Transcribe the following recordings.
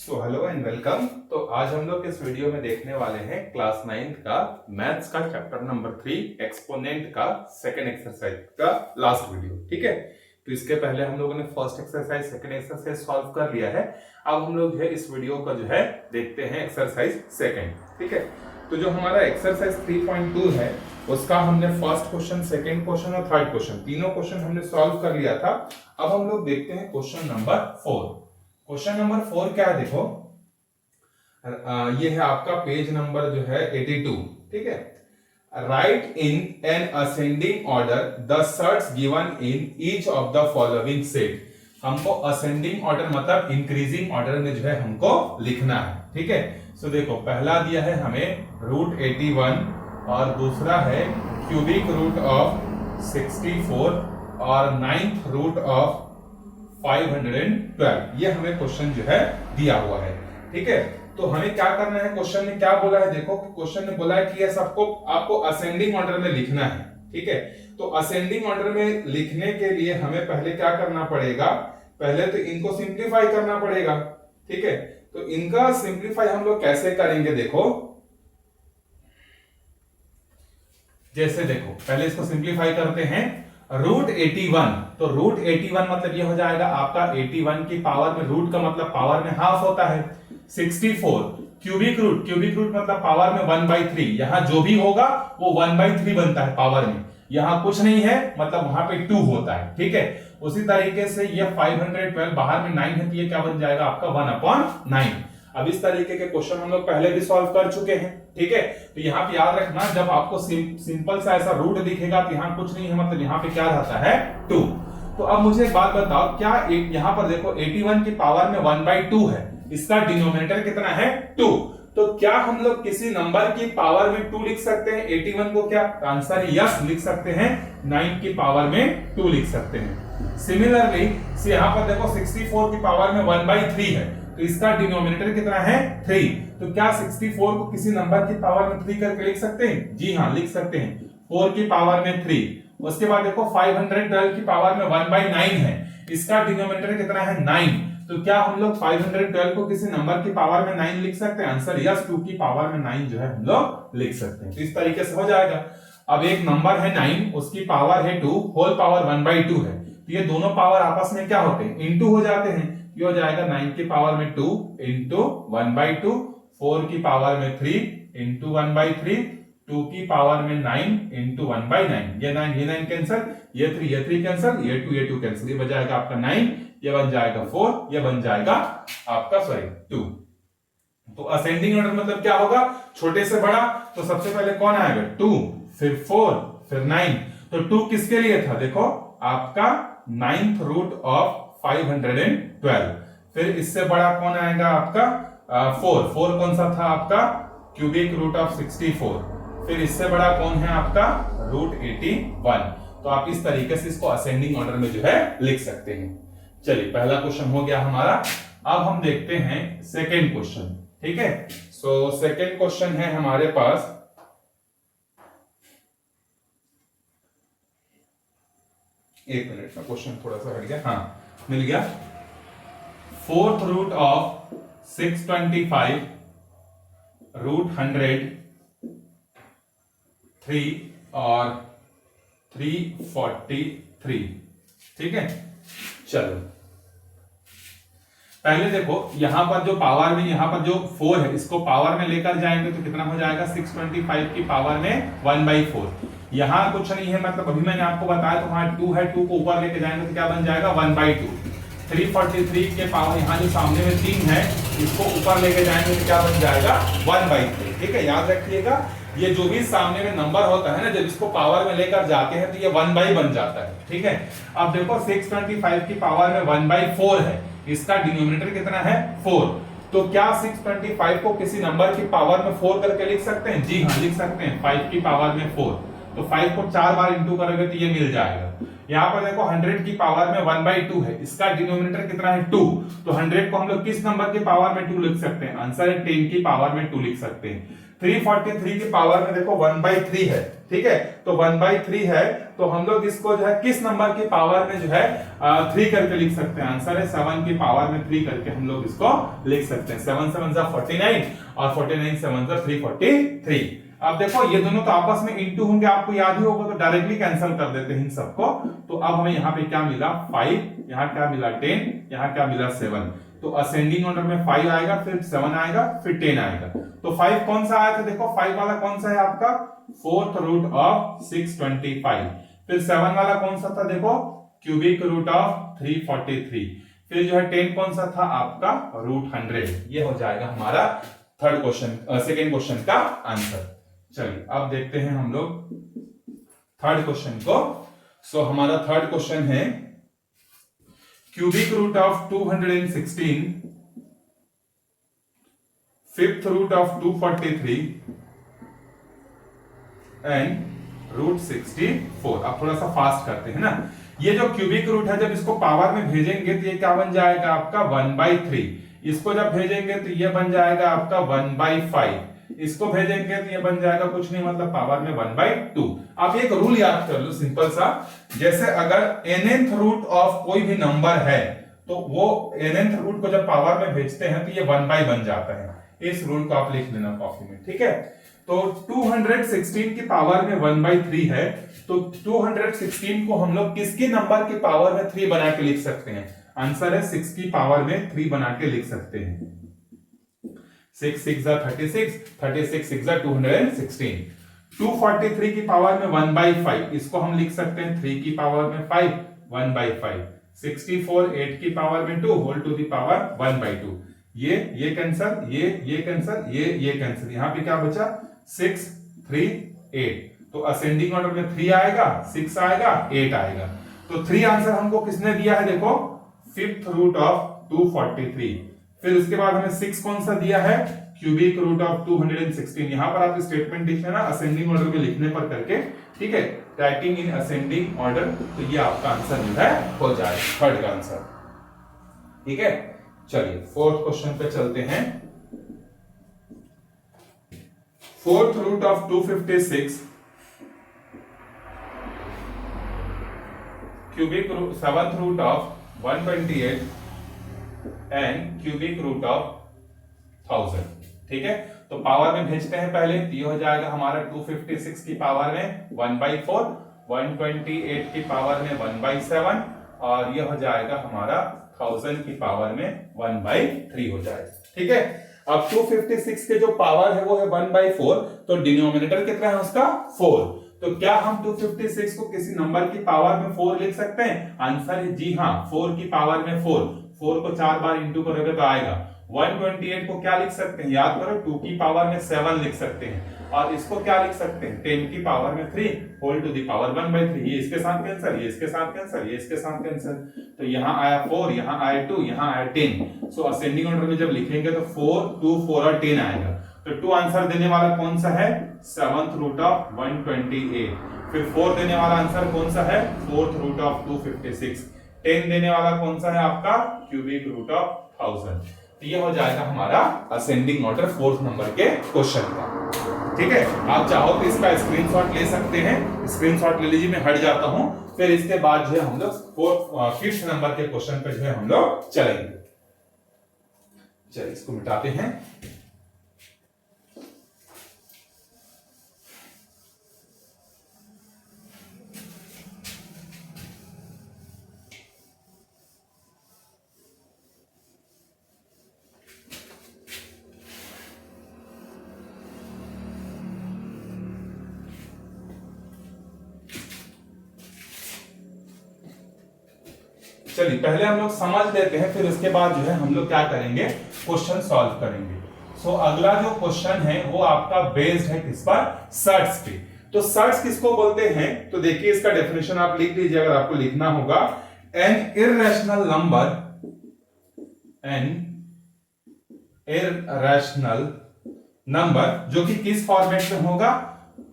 Hello and welcome. तो आज हम लोग इस वीडियो में देखने वाले हैं क्लास 9 का मैथ्स का चैप्टर नंबर 3 एक्सपोनेंट का सेकंड एक्सरसाइज का लास्ट वीडियो। ठीक है, तो इसके पहले हम लोगों ने first exercise second exercise solve कर लिया है। अब हम लोग इस वीडियो का देखते हैं एक्सरसाइज सेकंड। ठीक है, तो जो हमारा एक्सरसाइज 3.2 है उसका हमने फर्स्ट क्वेश्चन, सेकंड क्वेश्चन और थर्ड क्वेश्चन तीनों क्वेश्चन हमने सॉल्व कर लिया था। अब हम लोग देखते हैं क्वेश्चन नंबर 4। क्वेश्चन नंबर 4 क्या है, देखो ये है आपका पेज नंबर 82। ठीक है, write in an ascending order the surds given in each of the following set. हमको असेंडिंग ऑर्डर मतलब इंक्रीजिंग ऑर्डर में हमको लिखना है। ठीक है, सो देखो पहला दिया है हमें √81 और दूसरा है क्यूबिक रूट ऑफ 64 और 9th रूट ऑफ 512। ये हमें क्वेश्चन दिया हुआ है। ठीक है, तो हमें क्या करना है, क्वेश्चन ने क्या बोला है, देखो क्वेश्चन ने बोला है कि ये सबको आपको असेंडिंग ऑर्डर में लिखना है। ठीक है, तो असेंडिंग ऑर्डर में लिखने के लिए हमें पहले क्या करना पड़ेगा, पहले तो इनको सिंप्लीफाई करना पड़ेगा। ठीक है, तो इनका सिंप्लीफाई हम लोग कैसे करेंगे, देखो जैसे देखो पहले इसको सिंप्लीफाई करते हैं। √81, तो √81 मतलब ये हो जाएगा आपका 81 की पावर में, रूट का मतलब पावर में हाफ होता है। 64 क्यूबिक रूट मतलब पावर में 1/3, यहां जो भी होगा वो 1/3 बनता है पावर में, यहां कुछ नहीं है मतलब वहां पे 2 होता है। ठीक है, उसी तरीके से ये 512 बाहर में 9 है तो ये क्या बन जाएगा आपका 1/9। अब इस तरीके के क्वेश्चन हम लोग पहले भी सॉल्व कर चुके हैं। ठीक है, तो यहाँ पे याद रखना जब आपको सिंपल सा ऐसा रूट दिखेगा तो यहाँ कुछ नहीं है मतलब यहाँ पे क्या रहता है 2। तो अब मुझे एक बात बताओ, क्या यहाँ पर देखो 81 की पावर में 1/2 है, इसका डिनोमिनेटर कितना है 2, तो क्या हम लोग किसी नंबर की पावर में 2 लिख सकते हैं 81 को? क्या आंसर यस लिख सकते हैं, 9 की पावर में 2 लिख सकते हैं। सिमिलरली यहाँ पर देखो 64 की पावर में 1/3 है तो इसका डिनोमिनेटर कितना है 3, तो क्या 64 को किसी नंबर की पावर में 3 करके लिख सकते हैं? जी हाँ लिख सकते हैं, 4 की पावर में 3। उसके बाद देखो 512 की पावर में 1/9 है, इसका डिनोमिनेटर कितना है 9, तो क्या हम लोग 512 को किसी नंबर की पावर में 9 लिख सकते हैं? आंसर यस, 2 की पावर में 9 हम लोग लिख सकते हैं। तो इस तरीके से हो जाएगा। अब एक नंबर है 9, उसकी पावर है 2, होल पावर 1/2 है, तो ये दोनों पावर आपस में क्या होते हैं, इनटू हो जाते हैं। ये हो जाएगा 9 की पावर में 2 इंटू 1/2, 4 की पावर में 3 इंटू 1/3, 2 की पावर में 9 इंटू 1/9। ये 9 कैंसिल, ये 3 कैंसिल, ये 2 कैंसिल, ये बन जाएगा आपका 9, ये बन जाएगा 4, ये बन जाएगा आपका 2। तो असेंडिंग ऑर्डर मतलब क्या होगा, छोटे से बड़ा, तो सबसे पहले कौन आएगा 2, फिर 4, फिर 9। तो 2 किसके लिए था, देखो आपका 9th रूट ऑफ 512, फिर इससे बड़ा कौन आएगा आपका 4 कौन सा था आपका क्यूबिक रूट ऑफ 64, फिर इससे बड़ा कौन है आपका √81। तो आप इस तरीके से इसको असेंडिंग ऑर्डर में लिख सकते हैं। चलिए पहला क्वेश्चन हो गया हमारा। अब हम देखते हैं सेकेंड क्वेश्चन। ठीक है, सो सेकेंड क्वेश्चन है हमारे पास, एक मिनट का क्वेश्चन थोड़ा सा हट गया, हाँ मिल गया। 4th रूट ऑफ 625 √100 3 और 343। ठीक है, चलो पहले देखो यहां पर जो पावर में, यहां पर जो 4 है इसको पावर में लेकर जाएंगे तो कितना हो जाएगा, 625 की पावर में 1/4। यहां कुछ नहीं है मतलब अभी मैंने आपको बताया तो वहां 2 है, 2 को ऊपर लेके जाएंगे तो क्या बन जाएगा 1/2। 343 के पावर यहाँ जो सामने में 3 है इसको ऊपर लेके जाएंगे तो क्या बन जाएगा 1/3। ठीक है, याद रखिएगा ये जो भी सामने में नंबर होता है ना, जब इसको पावर में लेकर जाते हैं तो ये 1/ बन जाता है। ठीक है, अब देखो 625 की पावर में 1/4 है, इसका डिनोमिनेटर कितना है 4, तो क्या 625 को किसी नंबर की पावर में 4 करके लिख सकते हैं? जी हाँ लिख सकते हैं, 5 की पावर में 4, तो 5 को 4 बार इंटू करोगे तो ये मिल जाएगा। यहाँ पर देखो 100 की पावर में 1/2 है, इसका डिनोमिनेटर कितना है 2, तो 100 को हम लोग किस नंबर की पावर में 2 लिख सकते हैं? आंसर है 10 की पावर में 2 लिख सकते हैं। 343 की पावर में देखो 1/3 है, ठीक है, तो 1/3 है, तो हम लोग इसको जो है किस नंबर की पावर में जो है 3 करके लिख सकते हैं। आंसर है 7 की पावर में 3 करके हम लोग इसको लिख सकते हैं। 7 7 जा 49 और 49 7 जा 343। अब देखो ये दोनों तो आपस में इनटू होंगे, आपको याद ही होगा, तो डायरेक्टली कैंसिल कर देते हैं इन सबको। तो अब हमें यहाँ पे क्या मिला 5, यहाँ क्या मिला 10, यहाँ क्या मिला 7। तो असेंडिंग ऑर्डर में 5 आएगा, फिर 7 आएगा, फिर 10 आएगा। तो 5 कौन सा आया था, देखो 5 वाला कौन सा है आपका, 4th रूट ऑफ 625। फिर 7 वाला कौन सा था, देखो क्यूबिक रूट ऑफ 343। फिर जो है 10 कौन सा था आपका, रूट 100। ये हो जाएगा हमारा थर्ड क्वेश्चन, सेकेंड क्वेश्चन का आंसर। चलिए अब देखते हैं हम लोग थर्ड क्वेश्चन को। सो हमारा थर्ड क्वेश्चन है cubic root of 216, fifth root of 243 and root 64। अब थोड़ा सा फास्ट करते हैं ना। ये जो क्यूबिक रूट है, जब इसको पावर में भेजेंगे तो ये क्या बन जाएगा आपका 1/3। इसको जब भेजेंगे तो ये बन जाएगा आपका 1/5। इसको भेजेंगे तो ये बन जाएगा कुछ नहीं, मतलब पावर में 1/2। आप एक रूल याद कर लो सिंपल सा, जैसे अगर nth रूट ऑफ कोई भी नंबर है तो वो nth रूट को जब पावर में भेजते हैं तो ये 1/, बन जाता है। इस रूल को आप लिख लेना कॉपी में, ठीक है। तो 216 की पावर में 1/3 है, तो 216 को हम लोग किसके नंबर की पावर में 3 बना के लिख सकते हैं। आंसर है 6 की पावर में 3 बना के लिख सकते हैं। 6 6 36, 36 6 216। 243 की पावर में 1/5, इसको हम लिख सकते हैं 3 की पावर में 5, 1/5। 64 8 की पावर में 2 होल टू द पावर 1/2। ये कैंसर, ये कैंसर, ये कैंसर। यहां पे क्या बचा 6 3 8। तो असेंडिंग ऑर्डर में 3 आएगा, 6 आएगा, 8 आएगा। तो 3 आंसर हमको किसने दिया है, देखो फिफ्थ रूट ऑफ 243। फिर उसके बाद हमें 6 कौन सा दिया है, क्यूबिक रूट ऑफ 216। यहां पर आप स्टेटमेंट लिख लेना असेंडिंग ऑर्डर में लिखने पर करके, ठीक है, राइटिंग इन असेंडिंग ऑर्डर। तो ये आपका आंसर जो है हो जाए थर्ड का आंसर, ठीक है। चलिए फोर्थ क्वेश्चन पे चलते हैं। Fourth root of 256, cubic root, seventh root of 128 and cubic root of 1000, ठीक है। तो पावर में भेजते हैं पहले, ये हो जाएगा हमारा 256 की पावर में 1/4, 128 की पावर में 1/7 और ये हो जाएगा हमारा 1000 की पावर में 1/3 हो जाएगा, ठीक है। अब 256 के जो पावर है वो है 1/4, तो डिनोमिनेटर कितना है उसका 4। तो क्या हम 256 को किसी नंबर की पावर में 4 लिख सकते हैं। आंसर है जी हाँ, 4 की पावर में 4 को 4 बार इंटू करोगे तो आएगा। 128 को क्या लिख सकते हैं, याद करो 2 की पावर में 7 लिख सकते हैं, और इसको क्या लिख सकते हैं 10 की पावर में 3 होल टू द पावर 1/3। ये इसके साथ कैंसर, ये इसके साथ कैंसर, ये इसके साथ कैंसर। तो यहाँ आया 4, यहाँ आया 2, यहाँ आया 10। सो असेंडिंग ऑर्डर में जब लिखेंगे तो 4 2 4 और 10 आएगा। तो 2 आंसर देने वाला कौन सा है, 7th रूट ऑफ 128। फिर 4 देने वाला आंसर कौन सा है, 4th रूट ऑफ 256। 10 देने वाला कौन सा है आपका, क्यूबिक रूट ऑफ 1000। तो ये हो जाएगा हमारा असेंडिंग ऑर्डर 4th नंबर के क्वेश्चन का, ठीक है। आप चाहो तो इसका स्क्रीनशॉट ले सकते हैं, स्क्रीनशॉट ले लीजिए, मैं हट जाता हूं। फिर इसके बाद जो है हम लोग 5th नंबर के क्वेश्चन पे जो है हम लोग चलेंगे। चलिए इसको मिटाते हैं। चलिए पहले हम लोग समझ लेते हैं, फिर उसके बाद जो है हम लोग क्या करेंगे, क्वेश्चन सॉल्व करेंगे। सो अगला जो क्वेश्चन है वो आपका बेस्ड है किस पर, सर्ट्स पे। तो सर्ट्स किसको बोलते हैं, तो देखिए इसका डेफिनेशन आप लिख लीजिए अगर आपको लिखना होगा। एन इररेशनल नंबर जो कि किस फॉर्मेट में होगा,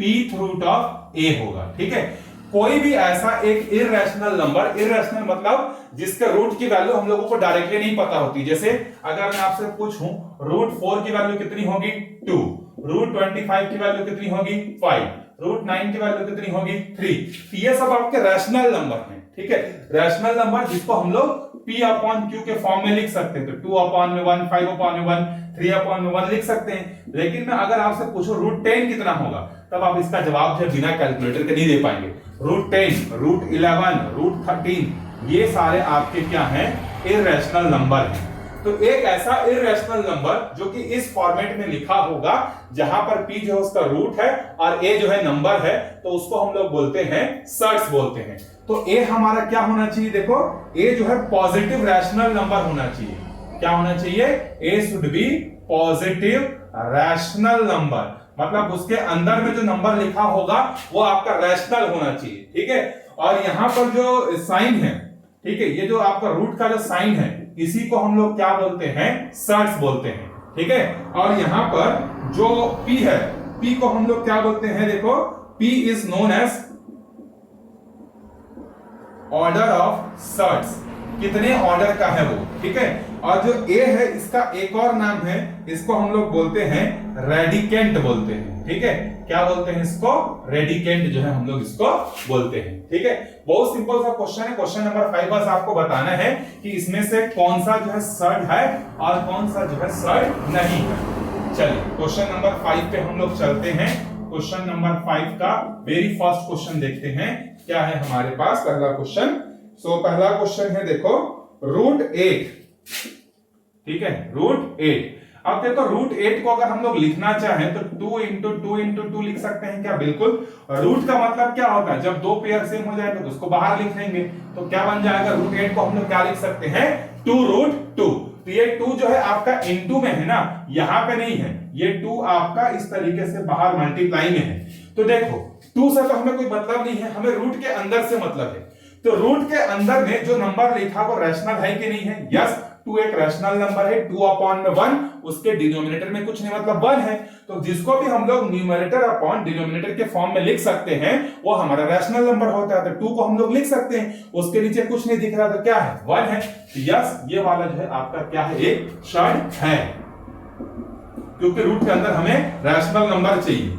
pth रूट ऑफ a होगा, ठीक है। कोई भी ऐसा एक इररेशनल नंबर, इररेशनल मतलब जिसके रूट की वैल्यू हम लोगों को डायरेक्टली नहीं पता होती। जैसे अगर मैं आपसे पूछूं रूट 4 की वैल्यू कितनी होगी 2, रूट 25 की वैल्यू कितनी होगी 5, रूट 9 की वैल्यू कितनी होगी 3। ये सब आपके रैशनल नंबर हैं, ठीक है, रैशनल नंबर जिसको हम लोग P अपॉन Q के फॉर्म में लिख सकते हैं। तो 2 अपॉन में 1, 5 अपॉन में 1, 3 अपॉन में 1 लिख सकते हैं। लेकिन मैं अगर आपसे पूछूं रूट 10 कितना होगा, तब आप इसका जवाब जो बिना कैलकुलेटर के नहीं दे पाएंगे। रूट 10, रूट 11, रूट 13, ये सारे आपके क्या हैं, इररेशनल नंबर हैं। तो एक ऐसा इररेशनल नंबर जो कि इस फॉर्मेट में लिखा होगा जहां पर P जो है उसका रूट है और A जो है नंबर है, तो उसको हम लोग बोलते हैं सर्ट्स बोलते हैं। तो A हमारा क्या होना चाहिए, देखो A जो है पॉजिटिव रैशनल नंबर होना चाहिए। क्या होना चाहिए, A should be positive rational number, मतलब उसके अंदर में जो नंबर लिखा होगा वो आपका रैशनल होना चाहिए, ठीक है। और यहां पर जो साइन है, ठीक है, ये जो आपका रूट का जो साइन है इसी को हम लोग क्या बोलते हैं, सर्ट्स बोलते हैं, ठीक है। और यहां पर जो P है, P को हम लोग क्या बोलते हैं, देखो P is known as order of surds, कितने ऑर्डर का है वो, ठीक है। और जो A है इसका एक और नाम है, इसको हम लोग बोलते हैं रेडिकेंट बोलते हैं, ठीक है। क्या बोलते हैं इसको, रेडिकेंट जो है हम लोग इसको बोलते हैं, ठीक है। बहुत सिंपल सा क्वेश्चन है, क्वेश्चन नंबर 5। बस आपको बताना है कि इसमें से कौन सा जो है सर्ट है और कौन सा जो है सर्ट नहीं है। चलिए क्वेश्चन नंबर 5 पे हम लोग चलते हैं। क्वेश्चन नंबर 5 का वेरी फर्स्ट क्वेश्चन देखते हैं क्या है हमारे पास। पहला क्वेश्चन, पहला क्वेश्चन है देखो रूट 8, ठीक है, रूट 8। अब देखो रूट 8 को अगर हम लोग लिखना चाहें तो 2 इंटू 2 इंटू 2 लिख सकते हैं क्या, बिल्कुल। रूट का मतलब क्या होता है, जब दो पेयर सेम हो जाए तो उसको बाहर लिख लेंगे, तो क्या बन जाएगा, रूट 8 को हम लोग क्या लिख सकते हैं, 2 रूट 2। तो ये 2 जो है आपका इनटू में है ना, यहां पे नहीं है, ये 2 आपका इस तरीके से बाहर मल्टीप्लाई में है। तो देखो 2 से तो हमें कोई मतलब नहीं है, हमें रूट के अंदर से मतलब है। तो रूट के अंदर में जो नंबर लिखा वो रैशनल है कि नहीं है, यस। 2 एक रैशनल नंबर है, 2 अपॉन में 1, उसके डिनोमिनेटर में कुछ नहीं मतलब 1 है। तो जिसको भी हम लोग न्यूमरेटर अपॉन डिनोमिनेटर के फॉर्म में लिख सकते हैं वो हमारा रैशनल नंबर होता है। तो 2 को हम लोग लिख सकते हैं, उसके नीचे कुछ नहीं दिख रहा तो क्या है, 1 है। तो यस, ये वाला जो है आपका क्या है, एक शॉर्ट है, क्योंकि रूट के अंदर हमें रैशनल नंबर चाहिए।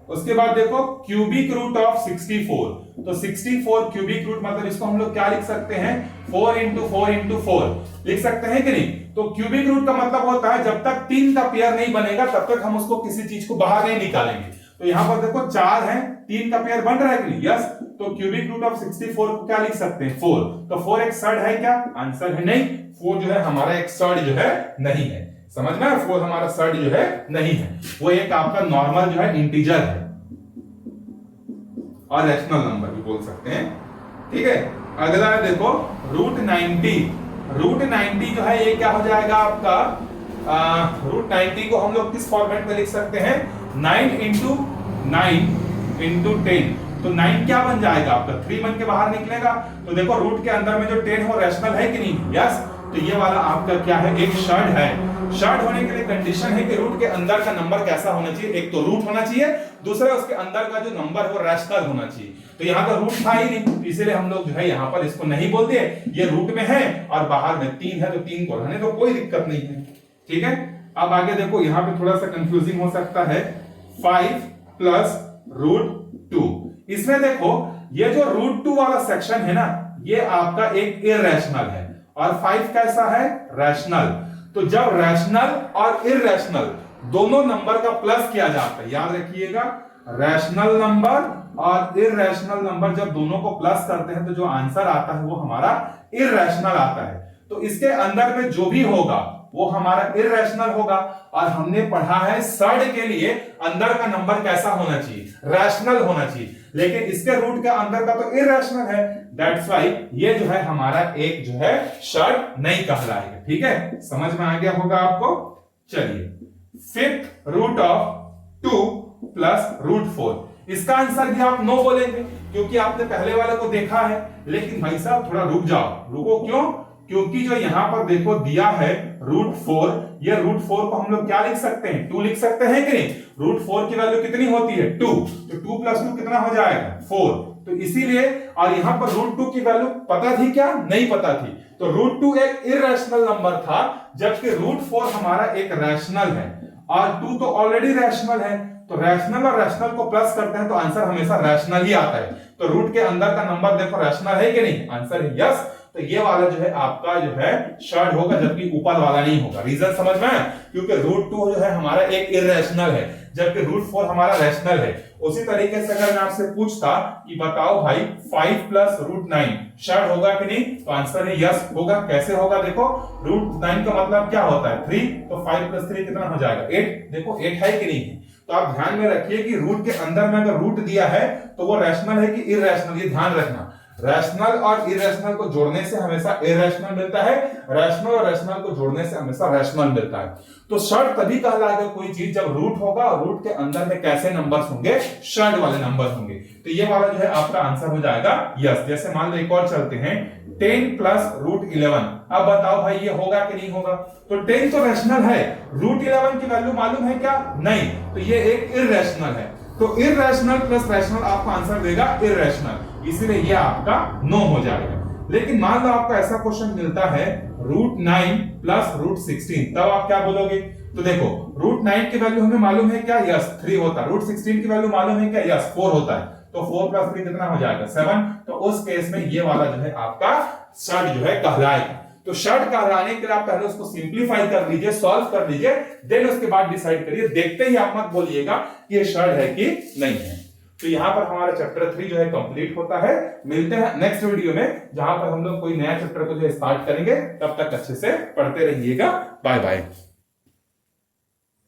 उसके बाद देखो क्यूबिक रूट ऑफ 64, तो 64 क्यूबिक रूट मतलब इसको हम लोग क्या लिख सकते हैं, 4 इंटू 4 इंटू 4 लिख सकते हैं कि नहीं। तो क्यूबिक रूट का मतलब होता है जब तक 3 का पेयर नहीं बनेगा तब तक हम उसको किसी चीज को बाहर नहीं निकालेंगे। तो यहां पर देखो 4 है, 3 का पेयर बन रहा है कि नहीं, यस। तो क्यूबिक रूट ऑफ 64 को क्या लिख सकते हैं, 4। तो 4 एक सर्ड है क्या, आंसर है नहीं। 4 जो है हमारा एक सर्ड जो है नहीं है, समझ में, 4 हमारा सर्ड जो है नहीं है, वो एक आपका नॉर्मल जो है इंटीजर है और रैशनल नंबर भी बोल सकते हैं, ठीक है। अगला है देखो रूट 90, रूट 90 जो है ये क्या हो जाएगा आपका, रूट 90 को हम लोग किस फॉर्मेट में लिख सकते हैं, 9 इंटू 9 इंटू 10। तो 9 क्या बन जाएगा आपका, 3 बन के बाहर निकलेगा। तो देखो रूट के अंदर में जो 10 है वो रैशनल है कि नहीं, यस। तो ये वाला आपका क्या है, एक शॉर्ट है। शॉर्ट होने के लिए कंडीशन है कि रूट के अंदर का नंबर कैसा होना चाहिए, एक तो रूट होना चाहिए, दूसरा उसके अंदर का जो नंबर है वो रैशनल होना चाहिए। तो यहाँ का रूट था ही नहीं, इसलिए हम लोग जो है यहाँ पर इसको नहीं बोलते, ये रूट में है और बाहर में 3 है, तो 3 को रहने तो कोई दिक्कत नहीं है, ठीक है। अब आगे देखो यहाँ पे थोड़ा सा कंफ्यूजिंग हो सकता है, 5 प्लस रूट 2। इसमें देखो ये जो रूट 2 वाला सेक्शन है ना, ये आपका एक इररेशनल है और 5 कैसा है, रैशनल। तो जब रैशनल और इररेशनल दोनों नंबर का प्लस किया जाता है, याद रखिएगा, रैशनल नंबर और इररेशनल नंबर जब दोनों को प्लस करते हैं तो जो आंसर आता है वो हमारा इररेशनल आता है। तो इसके अंदर में जो भी होगा वो हमारा इररेशनल होगा। और हमने पढ़ा है सर्ड के लिए अंदर का नंबर कैसा होना चाहिए, रैशनल होना चाहिए, लेकिन इसके रूट के अंदर का तो इररेशनल है। दैट्स व्हाई ये जो है हमारा एक जो है सर्ड नहीं कहलाएगा, ठीक है, समझ में आ गया होगा आपको। चलिए 5th root of 2 plus root 4, इसका आंसर भी आप 9 बोलेंगे क्योंकि आपने पहले वाले को देखा है। लेकिन भाई साहब थोड़ा रुक जाओ, रुको, क्यों, क्योंकि जो यहां पर देखो दिया है रूट 4, ये रूट 4 को हम लोग क्या लिख सकते हैं, 2 लिख सकते हैं कि नहीं। रूट 4 की वैल्यू कितनी होती है, 2, तो 2 प्लस 2 कितना हो जाएगा, 4। तो इसीलिए, और यहां पर रूट 2 की वैल्यू पता थी क्या, नहीं पता थी। तो रूट 2 एक इररेशनल नंबर था, जबकि रूट 4 हमारा एक रैशनल है। और 2 तो ऑलरेडी रैशनल है, तो रैशनल और रैशनल को प्लस करते हैं तो आंसर हमेशा रैशनल ही आता है। तो रूट के अंदर का नंबर देखो रैशनल है कि नहीं, आंसर है यस। तो ये वाला जो है आपका जो है शॉर्ट होगा, जबकि ऊपर वाला नहीं होगा। रीजन समझ में आया? क्योंकि रूट 2 जो है हमारा एक इरेशनल है, जबकि रूट 4 हमारा रैशनल है। उसी तरीके से अगर मैं आपसे पूछता कि बताओ भाई 5 प्लस रूट 9 शॉर्ट होगा कि नहीं, तो आंसर है यस होगा। कैसे होगा देखो, रूट 9 का मतलब क्या होता है 3, तो 5 प्लस 3 कितना हो जाएगा 8। देखो 8 है कि नहीं है। तो आप ध्यान में रखिए कि रूट के अंदर में अगर रूट दिया है तो वो रैशनल है कि इरेशनल, ये ध्यान रखना। रैशनल और इरेशनल को जोड़ने से हमेशा इरेशनल मिलता है, रैशनल और रैशनल को जोड़ने से हमेशा रैशनल मिलता है। तो शॉर्ट तभी कहलाएगा कोई चीज जब रूट होगा और रूट के अंदर में कैसे नंबर्स होंगे, शॉर्ट वाले नंबर्स होंगे। तो ये वाला जो है आपका आंसर हो जाएगा यस। जैसे मान लो एक और चलते हैं, 10 प्लस रूट 11। अब बताओ भाई ये होगा कि नहीं होगा, तो 10 तो रैशनल है, रूट 11 की वैल्यू मालूम है क्या, नहीं, तो ये एक इररेशनल है। तो इररेशनल प्लस रैशनल आपका आंसर देगा इररेशनल, इसीलिए ये आपका नो हो जाएगा। लेकिन मान लो आपका ऐसा क्वेश्चन मिलता है रूट 9 प्लस रूट 16, तब आप क्या बोलोगे? तो देखो रूट 9 की वैल्यू हमें मालूम है क्या, यस 3 होता है। रूट 16 की वैल्यू मालूम है क्या, यस 4 होता है। तो 4 प्लस 3 कितना हो जाएगा 7। तो उस केस में ये वाला जो है आपका शॉर्ट जो है कहलाएगा। तो शॉर्ट कहलाने के लिए आप पहले उसको सिंप्लीफाई कर लीजिए, सॉल्व कर लीजिए, देन उसके बाद डिसाइड करिए। देखते ही आप मत बोलिएगा कि ये शॉर्ट है कि नहीं है। तो यहां पर हमारा चैप्टर 3 जो है कंप्लीट होता है। मिलते हैं नेक्स्ट वीडियो में, जहां पर हम लोग कोई नया चैप्टर को जो स्टार्ट करेंगे। तब तक अच्छे से पढ़ते रहिएगा। Bye bye.